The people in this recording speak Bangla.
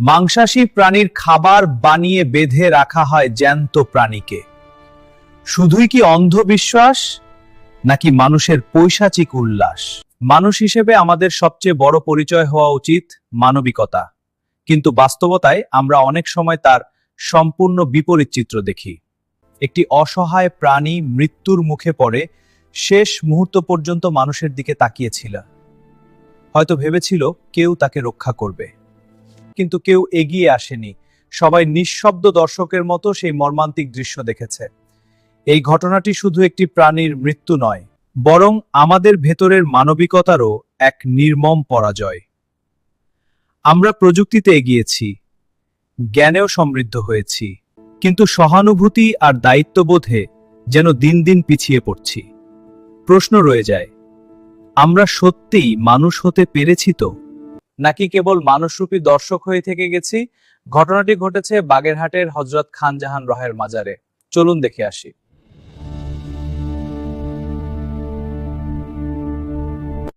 মাংসাশী প্রাণীর খাবার বানিয়ে বেঁধে রাখা হয় জ্যান্ত প্রাণীকে। শুধুই কি অন্ধবিশ্বাস, নাকি মানুষের পৈশাচিক উল্লাস? মানুষ হিসেবে আমাদের সবচেয়ে বড় পরিচয় হওয়া উচিত মানবিকতা, কিন্তু বাস্তবতায় আমরা অনেক সময় তার সম্পূর্ণ বিপরীত চিত্র দেখি। একটি অসহায় প্রাণী মৃত্যুর মুখে পড়ে শেষ মুহূর্ত পর্যন্ত মানুষের দিকে তাকিয়েছিল। হয়তো ভেবেছিল কেউ তাকে রক্ষা করবে, কিন্তু কেউ এগিয়ে আসেনি। সবাই নিঃশব্দ দর্শকের মতো সেই মর্মান্তিক দৃশ্য দেখেছে। এই ঘটনাটি শুধু একটি প্রাণীর মৃত্যু নয়, বরং আমাদের ভেতরের মানবিকতারও এক নির্মম পরাজয়। আমরা প্রযুক্তিতে এগিয়েছি, জ্ঞানেও সমৃদ্ধ হয়েছি, কিন্তু সহানুভূতি আর দায়িত্ববোধে যেন দিন দিন পিছিয়ে পড়ছি। প্রশ্ন রয়ে যায়, আমরা সত্যিই মানুষ হতে পেরেছি তো, নাকি কেবল মানুষরূপী দর্শক হয়ে থেকে গেছি? ঘটনাটি ঘটেছে বাগেরহাটের হযরত খান জাহান রহের মাজারে। চলুন দেখে আসি।